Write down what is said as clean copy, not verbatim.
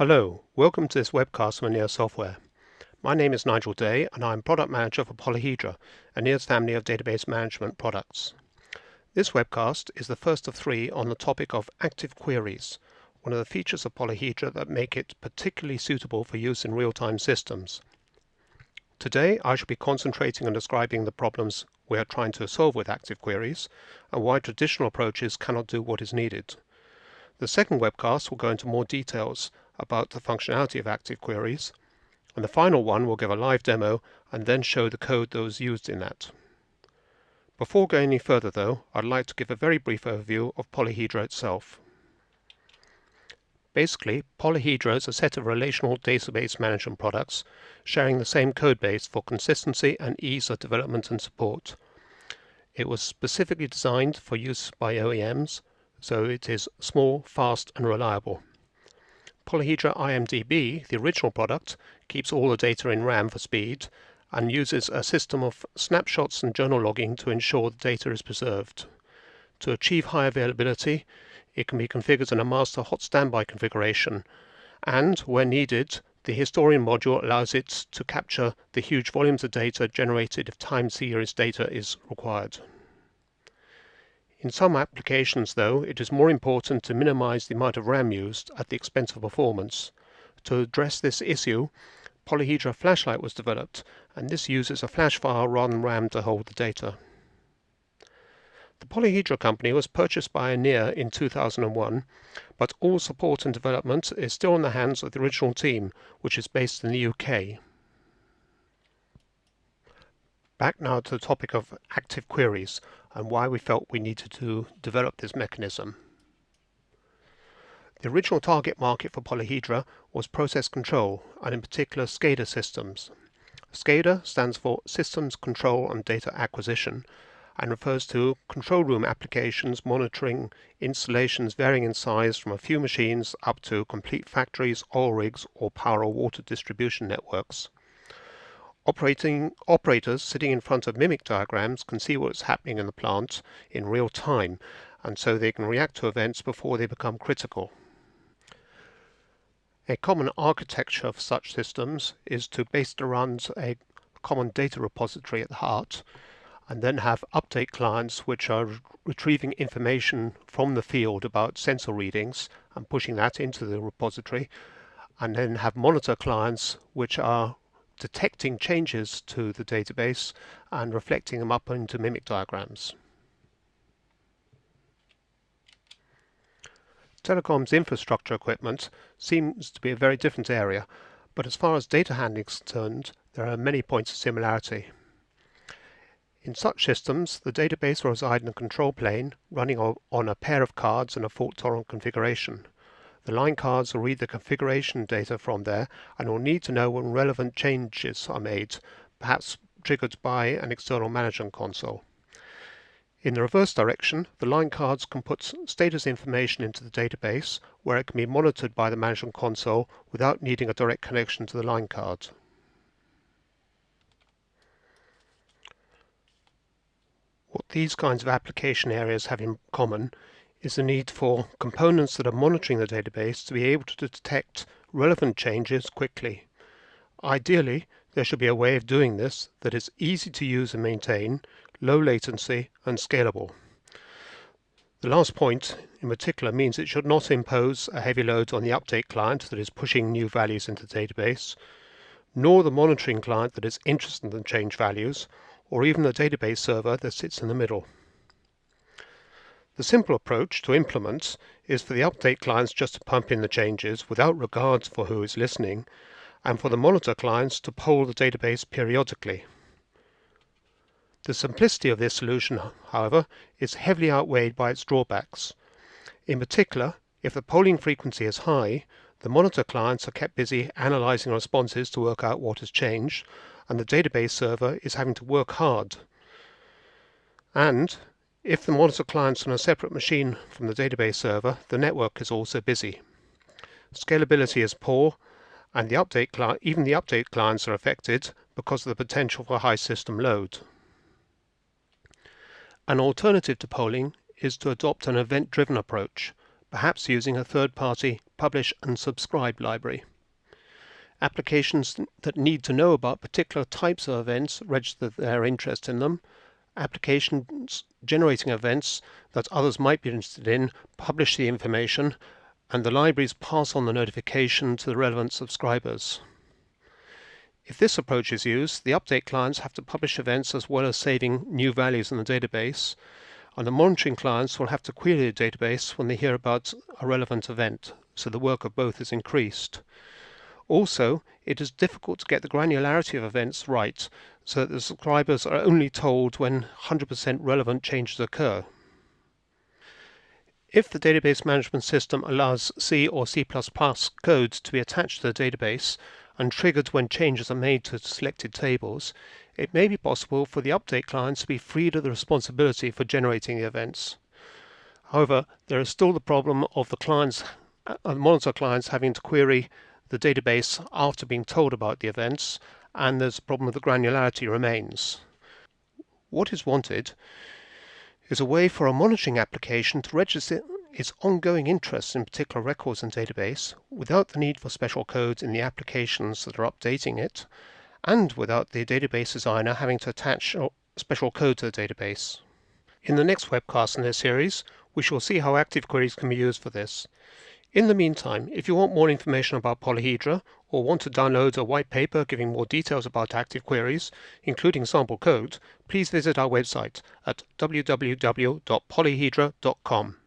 Hello, welcome to this webcast from Enea Software. My name is Nigel Day and I'm Product Manager for Polyhedra, Enea's family of database management products. This webcast is the first of three on the topic of active queries, one of the features of Polyhedra that make it particularly suitable for use in real-time systems. Today I shall be concentrating on describing the problems we are trying to solve with active queries and why traditional approaches cannot do what is needed. The second webcast will go into more details about the functionality of active queries, and the final one will give a live demo and then show the code that was used in that. Before going any further though, I'd like to give a very brief overview of Polyhedra itself. Basically, Polyhedra is a set of relational database management products sharing the same code base for consistency and ease of development and support. It was specifically designed for use by OEMs, so it is small, fast and reliable. Polyhedra IMDB, the original product, keeps all the data in RAM for speed and uses a system of snapshots and journal logging to ensure the data is preserved. To achieve high availability, it can be configured in a master hot standby configuration, and, where needed, the historian module allows it to capture the huge volumes of data generated if time series data is required. In some applications, though, it is more important to minimize the amount of RAM used at the expense of performance. To address this issue, Polyhedra Flashlight was developed, and this uses a flash file rather than RAM to hold the data. The Polyhedra company was purchased by Enea in 2001, but all support and development is still in the hands of the original team, which is based in the UK. Back now to the topic of active queries and why we felt we needed to develop this mechanism. The original target market for Polyhedra was process control, and in particular SCADA systems. SCADA stands for Systems Control and Data Acquisition and refers to control room applications monitoring installations varying in size from a few machines up to complete factories, oil rigs or power or water distribution networks. Operators sitting in front of mimic diagrams can see what's happening in the plant in real time, and so they can react to events before they become critical. A common architecture of such systems is to base it around a common data repository at the heart, and then have update clients which are retrieving information from the field about sensor readings and pushing that into the repository, and then have monitor clients which are detecting changes to the database and reflecting them up into mimic diagrams. Telecoms infrastructure equipment seems to be a very different area, but as far as data handling is concerned, there are many points of similarity. In such systems, the database will reside in a control plane running on a pair of cards in a fault-tolerant configuration. The line cards will read the configuration data from there and will need to know when relevant changes are made, perhaps triggered by an external management console. In the reverse direction, the line cards can put status information into the database where it can be monitored by the management console without needing a direct connection to the line card. What these kinds of application areas have in common is the need for components that are monitoring the database to be able to detect relevant changes quickly. Ideally, there should be a way of doing this that is easy to use and maintain, low latency and scalable. The last point in particular means it should not impose a heavy load on the update client that is pushing new values into the database, nor the monitoring client that is interested in change values, or even the database server that sits in the middle. The simple approach to implement is for the update clients just to pump in the changes without regard for who is listening, and for the monitor clients to poll the database periodically. The simplicity of this solution, however, is heavily outweighed by its drawbacks. In particular, if the polling frequency is high, the monitor clients are kept busy analyzing responses to work out what has changed, and the database server is having to work hard. And if the monitor client's on a separate machine from the database server, the network is also busy. Scalability is poor, and even the update clients are affected because of the potential for high system load. An alternative to polling is to adopt an event-driven approach, perhaps using a third-party publish and subscribe library. Applications that need to know about particular types of events register their interest in them. Applications generating events that others might be interested in publish the information, and the libraries pass on the notification to the relevant subscribers. If this approach is used, the update clients have to publish events as well as saving new values in the database, and the monitoring clients will have to query the database when they hear about a relevant event, so the work of both is increased. Also, it is difficult to get the granularity of events right, so that the subscribers are only told when 100% relevant changes occur. If the database management system allows C or C++ code to be attached to the database and triggered when changes are made to selected tables, it may be possible for the update clients to be freed of the responsibility for generating the events. However, there is still the problem of the monitor clients having to query the database after being told about the events, and there's a problem of the granularity remains. What is wanted is a way for a monitoring application to register its ongoing interest in particular records and database without the need for special codes in the applications that are updating it, and without the database designer having to attach special code to the database. In the next webcast in this series, we shall see how active queries can be used for this. In the meantime, if you want more information about Polyhedra or want to download a white paper giving more details about active queries, including sample code, please visit our website at www.polyhedra.com.